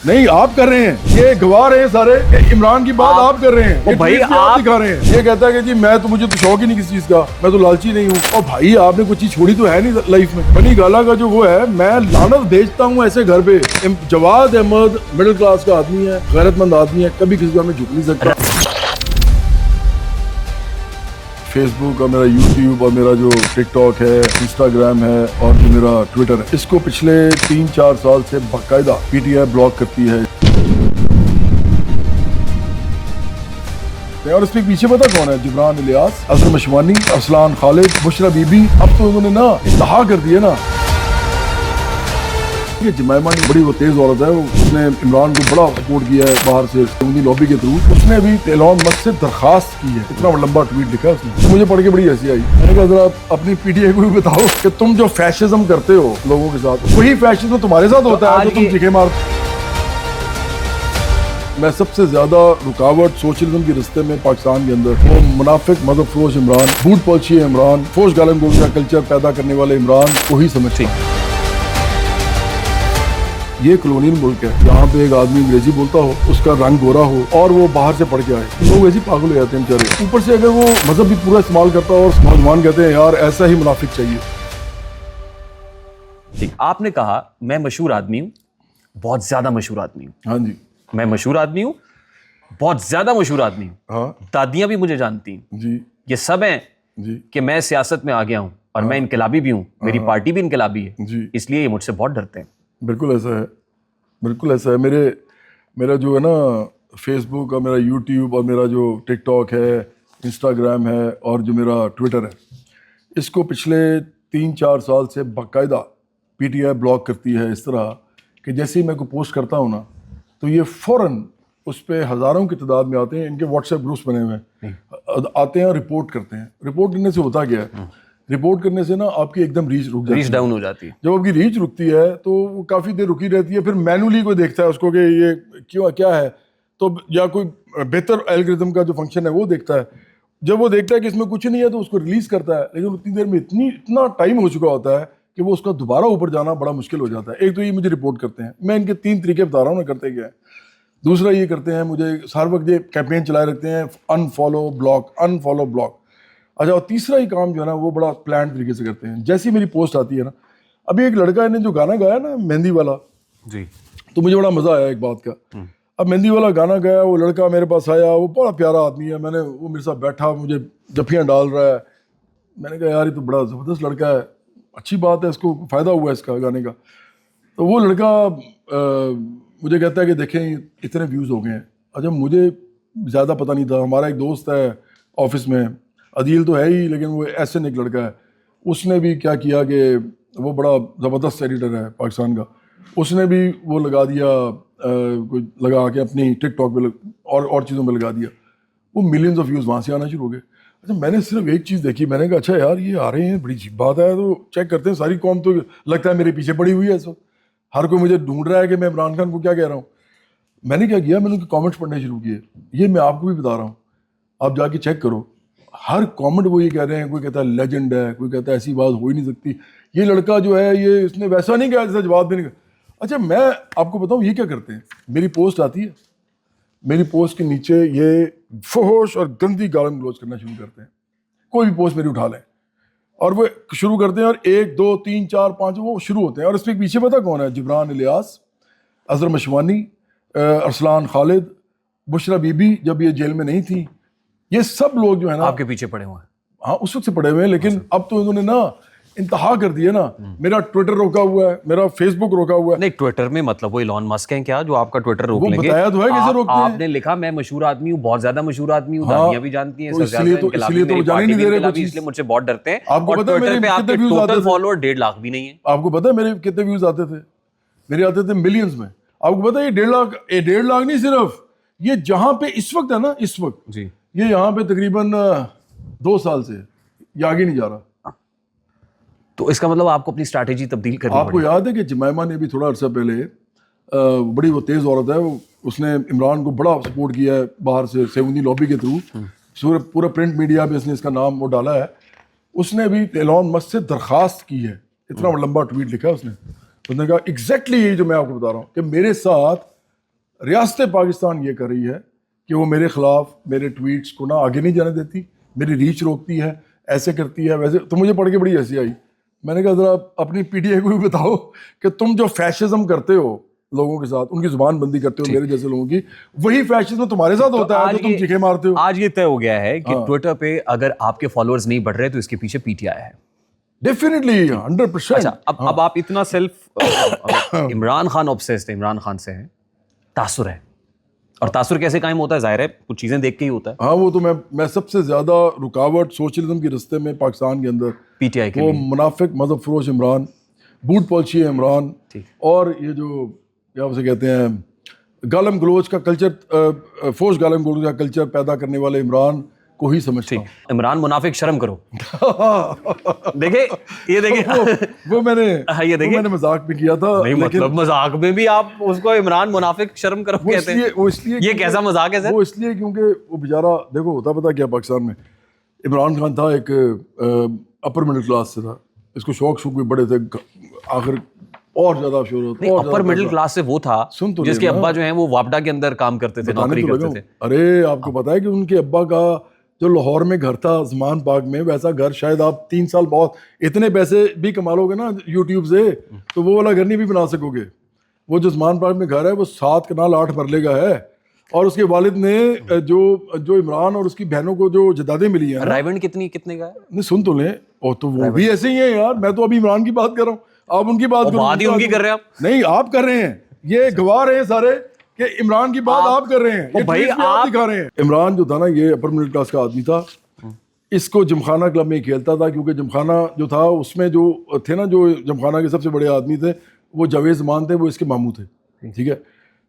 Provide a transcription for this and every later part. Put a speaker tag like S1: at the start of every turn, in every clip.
S1: نہیں آپ کر رہے ہیں, یہ گواہ رہے ہیں سارے کہ عمران کی بات آپ کر رہے ہیں, یہ
S2: بھائی
S1: آپ دکھا رہے ہیں. یہ کہتا ہے کہ جی میں تو, مجھے تو شوق ہی نہیں کسی چیز کا, میں تو لالچی نہیں ہوں. اور بھائی آپ نے کوئی چیز چھوڑی تو ہے نہیں لائف میں. بنی گالا کا جو وہ ہے, میں لعنت بھیجتا ہوں ایسے گھر پہ. جواد احمد مڈل کلاس کا آدمی ہے, غیرت مند آدمی ہے, کبھی کسی کا میں جھک نہیں سکتا. فیس بک اور میرا یوٹیوب اور میرا جو ٹک ٹاک ہے, انسٹاگرام ہے اور جو میرا ٹویٹر ہے, اس کو پچھلے 3-4 سال سے باقاعدہ پی ٹی آئی بلاک کرتی ہے. اور اس کے پیچھے پتا کون ہے؟ جبران الیاس, اظہر مشوانی, ارسلان خالد, بشرا بی بی. اب تو انہوں نے نا انتہا کر دی ہے نا. یہ جمائمہ بڑی وہ تیز عورت ہے, اس نے عمران کو بڑا سپورٹ کیا ہے باہر سے سعودی لابی کے تھرو. اس نے بھی ایلان مسک سے درخواست کی ہے, اتنا لمبا ٹویٹ لکھا اس نے, مجھے پڑھ کے بڑی ہنسی آئی. میں نے کہا ذرا اپنی پی ٹی آئی کو بھی بتاؤ کہ تم جو فیشزم کرتے ہو لوگوں کے ساتھ, وہی فیشزم تمہارے ساتھ ہوتا ہے جو تم چیخے مارتے. میں سب سے زیادہ رکاوٹ سوشلزم کے رستے میں پاکستان کے اندر وہ منافق مذہب فروش عمران, بوٹ پالشی عمران, فوش گالم گوشت کا کلچر پیدا کرنے والے عمران کو ہی سمجھتے ہیں. یہ کلونیل ملک ہے جہاں پہ ایک آدمی انگریزی بولتا ہو, اس کا رنگ گورا ہو اور وہ باہر سے پڑھ کے آئے, لوگ ایسے پاگل ہو جاتے ہیں بیچارے. اوپر سے اگر وہ مذہب بھی پورا استعمال کرتا ہو اور نوجوان کہتے ہیں یار ایسا ہی منافق چاہیے.
S2: ٹھیک, آپ نے کہا میں مشہور آدمی ہوں, بہت زیادہ مشہور آدمی ہوں.
S1: ہاں جی,
S2: میں مشہور آدمی ہوں, بہت زیادہ مشہور آدمی ہوں.
S1: ہاں
S2: دادیاں بھی مجھے جانتی ہیں
S1: جی
S2: یہ سب ہیں
S1: جی
S2: کہ میں سیاست میں آ گیا ہوں اور میں انقلابی بھی ہوں, میری پارٹی بھی انقلابی ہے,
S1: جی,
S2: اس لیے یہ مجھ سے بہت ڈرتے ہیں.
S1: بالکل ایسا ہے, بالکل ایسا ہے. میرا جو ہے نا فیس بک اور میرا یوٹیوب اور میرا جو ٹک ٹاک ہے, انسٹاگرام ہے اور جو میرا ٹویٹر ہے, اس کو پچھلے 3-4 سال سے باقاعدہ پی ٹی آئی بلاک کرتی ہے. اس طرح کہ جیسے ہی میں کوئی پوسٹ کرتا ہوں نا تو یہ فوراً اس پہ ہزاروں کی تعداد میں آتے ہیں. ان کے واٹس ایپ گروپس بنے ہوئے ہیں, آتے ہیں اور رپورٹ کرتے ہیں. رپورٹ کرنے سے ہوتا کیا ہے, رپورٹ کرنے سے نا آپ کی ایک دم ریچ رک جاتی ہے,
S2: ریچ ڈاؤن ہو جاتی ہے.
S1: جب آپ کی ریچ رکتی ہے تو وہ کافی دیر رکی رہتی ہے. پھر مینولی کوئی دیکھتا ہے اس کو کہ یہ کیوں کیا ہے, تو یا کوئی بہتر الگورتھم کا جو فنکشن ہے وہ دیکھتا ہے. جب وہ دیکھتا ہے کہ اس میں کچھ نہیں ہے تو اس کو ریلیز کرتا ہے, لیکن اتنی دیر میں اتنا ٹائم ہو چکا ہوتا ہے کہ وہ اس کا دوبارہ اوپر جانا بڑا مشکل ہو جاتا ہے. ایک تو یہ مجھے رپورٹ کرتے ہیں, میں ان کے 3 طریقے بتا رہا ہوں نا کرتے کیا ہے. دوسرا یہ کرتے ہیں مجھے ہر وقت یہ کیمپین چلائے رکھتے ہیں انفالو بلاک. اچھا, اور تیسرا ہی کام جو ہے نا وہ بڑا پلان طریقے سے کرتے ہیں. جیسی میری پوسٹ آتی ہے نا, ابھی ایک لڑکا نے جو گانا گایا نا مہندی والا,
S2: جی,
S1: تو مجھے بڑا مزہ آیا ایک بات کا. اب مہندی والا گانا گایا, وہ لڑکا میرے پاس آیا, وہ بڑا پیارا آدمی ہے, وہ میرے ساتھ بیٹھا, مجھے جفیاں ڈال رہا ہے. میں نے کہا یار یہ تو بڑا زبردست لڑکا ہے, اچھی بات ہے, اس کو فائدہ ہوا ہے اس کا گانے کا. تو وہ لڑکا مجھے کہتا ہے کہ دیکھیں اتنے ویوز ہو گئے ہیں. اچھا, مجھے زیادہ پتہ نہیں تھا. ہمارا ایک دوست ہے آفس میں, عدیل تو ہے ہی لیکن وہ ایسے ایک لڑکا ہے, اس نے بھی کیا کیا کہ وہ بڑا زبردست ایڈیٹر ہے پاکستان کا, اس نے بھی وہ لگا دیا, کوئی لگا کے اپنی ٹک ٹاک پہ اور چیزوں پہ لگا دیا. وہ ملینز آف ویوز وہاں سے آنا شروع ہو گئے. اچھا, میں نے صرف ایک چیز دیکھی, میں نے کہا اچھا یار یہ آ رہے ہیں, بڑی عجیب بات ہے, تو چیک کرتے ہیں. ساری قوم تو لگتا ہے میرے پیچھے پڑی ہوئی ہے اس وقت, ہر کوئی مجھے ڈھونڈ رہا ہے کہ میں عمران خان کو کیا کہہ رہا ہوں. میں نے کیا کیا, میں نے ان کے کامنٹس پڑھنے شروع کیے. یہ میں آپ کو بھی بتا رہا ہوں, آپ جا کے چیک کرو. ہر کامنٹ وہ یہ کہہ رہے ہیں, کوئی کہتا ہے لیجنڈ ہے, کوئی کہتا ہے ایسی بات ہو ہی نہیں سکتی, یہ لڑکا جو ہے یہ اس نے ویسا نہیں کہا جیسا جواب بھی نہیں کہا. اچھا, میں آپ کو بتاؤں یہ کیا کرتے ہیں. میری پوسٹ آتی ہے, میری پوسٹ کے نیچے یہ فحش اور گندی گالم گلوچ کرنا شروع کرتے ہیں. کوئی بھی پوسٹ میری اٹھا لیں اور وہ شروع کرتے ہیں, اور 1 2 3 4 5 وہ شروع ہوتے ہیں. اور اس کے پیچھے پتہ کون ہے؟ جبران الیاس, اظہر مشوانی, ارسلان خالد, بشرا بی بی جب یہ جیل میں نہیں تھی, یہ سب لوگ جو ہے نا
S2: آپ کے پیچھے پڑے ہوئے ہیں.
S1: ہاں اس وقت سے پڑے ہوئے ہیں, لیکن اب تو انہوں نے نا انتہا کر دی ہے نا. میرا ٹویٹر روکا ہوا ہے, میرا فیس بک روکا ہوا ہے.
S2: نہیں, ٹویٹر میں مطلب وہ ایلان مسک ہیں کیا جو آپ کا ٹویٹر روک لیں گے؟
S1: بتایا تو ہے کیسے روکتے ہیں.
S2: آپ نے لکھا میں مشہور آدمی ہوں, بہت زیادہ مشہور آدمی ہوں, دادیاں بھی جانتی ہیں,
S1: اس لیے تو جانے نہیں دے رہے,
S2: اس لیے مجھ سے بہت ڈرتے ہیں.
S1: آپ کو پتہ ہے میرے کتنے ویوز آتے تھے؟
S2: فالوور 1.5 لاکھ بھی نہیں ہے.
S1: آپ کو پتہ ہے میرے کتنے ویوز آتے تھے؟ میرے آتے تھے ملینز میں. آپ کو پتہ ہے یہ 1.5 لاکھ نہیں, صرف یہ جہاں پہ اس وقت ہے نا, اس وقت
S2: جی,
S1: یہ یہاں پہ تقریباً 2 سال سے یہ آگے نہیں جا رہا.
S2: تو اس کا مطلب آپ کو اپنی اسٹریٹجی تبدیل کرنی پڑی.
S1: آپ کو یاد ہے کہ جمائمہ نے بھی تھوڑا عرصہ پہلے, بڑی وہ تیز عورت ہے, اس نے عمران کو بڑا سپورٹ کیا ہے باہر سے سعودی لابی کے تھرو, پورا پرنٹ میڈیا پہ اس نے اس کا نام وہ ڈالا ہے. اس نے بھی ایلان مسک سے درخواست کی ہے, اتنا لمبا ٹویٹ لکھا اس نے. اس نے کہا ایگزیکٹلی یہی جو میں آپ کو بتا رہا ہوں کہ میرے ساتھ ریاست پاکستان یہ کر رہی ہے کہ وہ میرے خلاف میرے ٹویٹس کو نہ آگے نہیں جانے دیتی, میری ریچ روکتی ہے, ایسے کرتی ہے ویسے. تو مجھے پڑھ کے بڑی ہنسی آئی. میں نے کہا ذرا اپنی پی ٹی آئی کو بھی بتاؤ کہ تم جو فیشزم کرتے ہو لوگوں کے ساتھ, ان کی زبان بندی کرتے ہو میرے جیسے لوگوں کی, وہی فیشزم تمہارے ساتھ ہوتا ہے جو تم چیخے مارتے ہو.
S2: آج یہ طے ہو گیا ہے کہ ٹویٹر پہ اگر آپ کے فالوورز نہیں بڑھ رہے تو اس کے پیچھے پی ٹی آئی ہے.
S1: ڈیفینیٹلی 100%.
S2: اچھا اب آپ اتنا سیلف عمران خان obsessed ہے, عمران خان سے ہے, تاثر ہے, اور تاثر کیسے قائم ہوتا ہے؟ ظاہر ہے کچھ چیزیں دیکھ کے ہی ہوتا ہے.
S1: ہاں وہ تو میں سب سے زیادہ رکاوٹ سوشلزم کے رستے میں پاکستان کے اندر
S2: پی ٹی آئی کے
S1: وہ منافق مذہب فروش عمران, بوٹ پالشی ہے عمران, اور یہ جو کیا اسے کہتے ہیں گالم گلوچ کا کلچر, فوش گالم گلوچ کا کلچر پیدا کرنے والے عمران کو ہی سمجھتا ہوں.
S2: عمران منافق شرم کرو. دیکھیں
S1: وہ میں نے مذاق بھی کیا تھا.
S2: نہیں مطلب مذاق میں بھی آپ اس کو عمران منافق شرم کرو کہتے ہیں,
S1: وہ اس لیے
S2: یہ کیسا مذاق ہے سر؟
S1: وہ اس لیے کیونکہ وہ بیچارہ دیکھو ہوتا پتا کیا پاکستان میں, عمران خان تھا ایک اپر مڈل کلاس سے تھا, اس کو شوق بھی بڑے تھے, آخر اور زیادہ شہرت.
S2: اپر مڈل کلاس سے وہ تھا جس کے ابا جو ہیں وہ واپڈا کے اندر کام کرتے تھے, نوکری کرتے تھے.
S1: ارے آپ کو پتا ہے کہ ان کے ابا کا جو لاہور میں گھر تھا زمان پاک میں, ویسا گھر شاید آپ 3 سال بہت اتنے پیسے بھی کما لو گے نا یوٹیوب سے تو وہ والا گھر نہیں بھی بنا سکو گے. وہ جو زمان پاک میں گھر ہے وہ 7 کنال 8 مرلے کا ہے, اور اس کے والد نے جو عمران اور اس کی بہنوں کو جو جائیدادیں ملی ہیں.
S2: رائیونڈ کتنے کا ہے؟
S1: نہیں سن تو لیں, اور تو وہ بھی ایسے ہی ہیں یار. میں تو ابھی عمران کی بات کر رہا ہوں, آپ ان کی بات
S2: ہی ان کی کر رہے ہیں.
S1: نہیں آپ کر رہے ہیں, یہ گواہ رہے ہیں سارے کہ عمران کی بات آپ کر رہے ہیں, بھائی آپ دکھا رہے ہیں. عمران جو تھا نا یہ اپر مڈل کلاس کا آدمی تھا, اس کو جمخانہ کلب میں کھیلتا تھا, کیونکہ جمخانہ جو تھا اس میں جو تھے نا, جو جمخانہ کے سب سے بڑے آدمی تھے وہ جاوید زمان تھے, وہ اس کے ماموں تھے. ٹھیک ہے,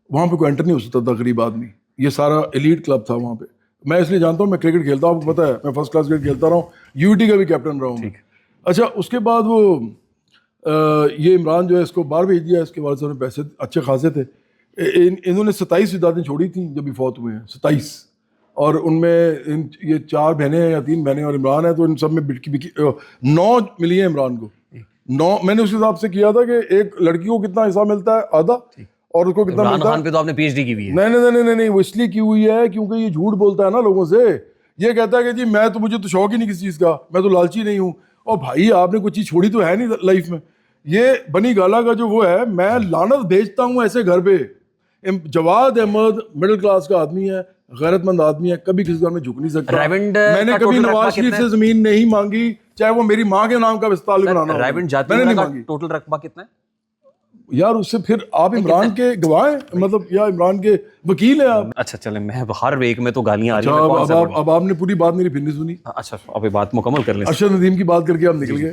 S1: وہاں پہ کوئی انٹر نہیں ہو سکتا تھا غریب آدمی, یہ سارا ایلیٹ کلب تھا وہاں پہ. میں اس لیے جانتا ہوں, میں کرکٹ کھیلتا ہوں, آپ کو پتا ہے میں فرسٹ کلاس کرکٹ کھیلتا رہا ہوں, یو ٹی کا بھی کیپٹن رہا ہوں. اچھا اس کے بعد وہ یہ عمران جو ہے اس کو باہر بھیج دیا, اس کے والد صاحب نے پیسے اچھے خاصے تھے. انہوں نے 27 جائیدادیں چھوڑی تھیں جب بھی فوت ہوئے ہیں, 27, اور ان میں یہ 4 بہنیں ہیں یا 3 بہنیں اور عمران ہے, تو ان سب میں 9 ملی ہیں عمران کو. 9 میں نے اس حساب سے کیا تھا کہ ایک لڑکی کو کتنا حصہ ملتا ہے, آدھا, اور اس کو کتنا
S2: عمران
S1: ملتا
S2: خان پہ تو آپ نے پی ایچ ڈی کی ہوئی ہے.
S1: نہیں وہ اس لیے کی ہوئی ہے کیونکہ یہ جھوٹ بولتا ہے نا لوگوں سے. یہ کہتا ہے کہ جی میں تو, مجھے تو شوق ہی نہیں کسی چیز کا, میں تو لالچی نہیں ہوں. اور بھائی آپ نے کوئی چیز چھوڑی تو ہے نہیں لائف میں. یہ بنی گالا کا جو وہ ہے, میں لعنت بھیجتا ہوں ایسے گھر پہ. جواد احمد مڈل کلاس کا آدمی ہے, غیرت مند آدمی ہے, کبھی کسی گھر میں جھک نہیں سکتا. میں نے کبھی نواز شریف سے زمین نہیں مانگی, چاہے وہ میری ماں کے نام کا تعلق بنانا ہو, میں نے نہیں مانگی.
S2: ٹوٹل رقبہ کتنا ہے
S1: یار؟ اس سے پھر آپ عمران کے گواہ ہیں, مطلب یا عمران کے وکیل ہیں آپ.
S2: اچھا چلیں, میں ہر ایک میں تو گالیاں آ رہی ہیں.
S1: اب آپ نے پوری بات میری پھر نہیں سنی.
S2: اچھا اب یہ بات مکمل کر لیں.
S1: ارشد ندیم کی بات کر کے آپ نکل گئے.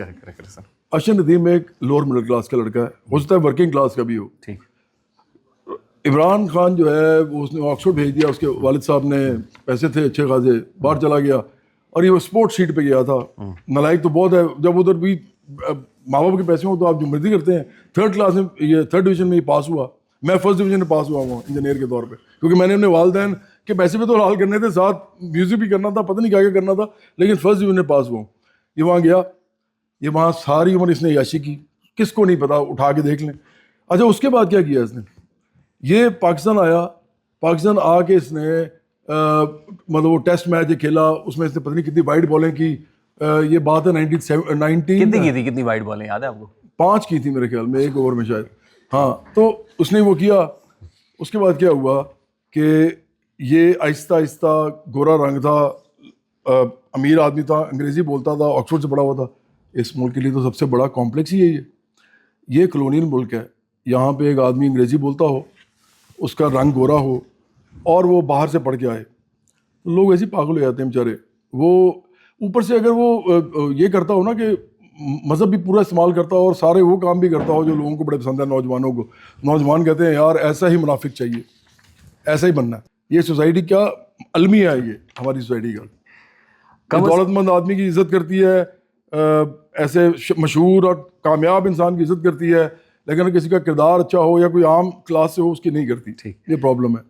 S1: ارشد ندیم ایک لوور مڈل کلاس کا لڑکا ہے, ہو سکتا ہے ورکنگ کلاس کا بھی ہو.
S2: ٹھیک.
S1: عمران خان جو ہے وہ اس نے آکسفورڈ بھیج دیا, اس کے والد صاحب نے پیسے تھے اچھے خاصے, باہر چلا گیا, اور یہ اسپورٹ شیٹ پہ گیا تھا. نالائق تو بہت ہے, جب ادھر بھی ماں باپ کے پیسے ہوں تو آپ جو مرضی کرتے ہیں. 3rd کلاس میں, یہ 3rd ڈویژن میں یہ پاس ہوا, میں 1st ڈویژن میں پاس ہوا ہوں انجینئر کے طور پہ, کیونکہ میں نے اپنے والدین کے پیسے بھی تو حلال کرنے تھے, ساتھ میوزک بھی کرنا تھا, پتہ نہیں کیا کیا کرنا تھا, لیکن 1st ڈویژن میں پاس ہوا ہوں. یہ وہاں گیا, یہ وہاں ساری عمر اس نے عیاشی کی, کس کو نہیں پتا, اٹھا کے دیکھ لیں. اچھا اس کے بعد کیا کیا اس نے, یہ پاکستان آیا, پاکستان آ کے اس نے مطلب وہ ٹیسٹ میچ کھیلا, اس میں اس نے پتہ نہیں کتنی وائڈ بالیں کی. یہ بات ہے 19
S2: کتنی وائڈ بالیں یاد ہے آپ کو؟
S1: 5 کی تھی میرے خیال میں, ایک اوور میں شاید. ہاں تو اس نے وہ کیا. اس کے بعد کیا ہوا کہ یہ آہستہ آہستہ, گورا رنگ تھا, امیر آدمی تھا, انگریزی بولتا تھا, آکسفورڈ سے پڑھا ہوا تھا. اس ملک کے لیے تو سب سے بڑا کمپلیکس ہی یہی ہے, یہ کلونیل ملک ہے. یہاں پہ ایک آدمی انگریزی بولتا ہو, اس کا رنگ گورا ہو, اور وہ باہر سے پڑھ کے آئے, لوگ ایسے پاگل ہو جاتے ہیں بیچارے. وہ اوپر سے اگر وہ یہ کرتا ہو نا کہ مذہب بھی پورا استعمال کرتا ہو اور سارے وہ کام بھی کرتا ہو جو لوگوں کو بڑے پسند ہے, نوجوانوں کو. نوجوان کہتے ہیں یار ایسا ہی منافق چاہیے, ایسا ہی بننا ہے. یہ سوسائٹی کیا المیہ ہے, یہ ہماری سوسائٹی کا. دولت مند آدمی کی عزت کرتی ہے, ایسے مشہور اور کامیاب انسان کی عزت کرتی ہے, لیکن کسی کا کردار اچھا ہو یا کوئی عام کلاس سے ہو اس کی نہیں کرتی. یہ پرابلم ہے.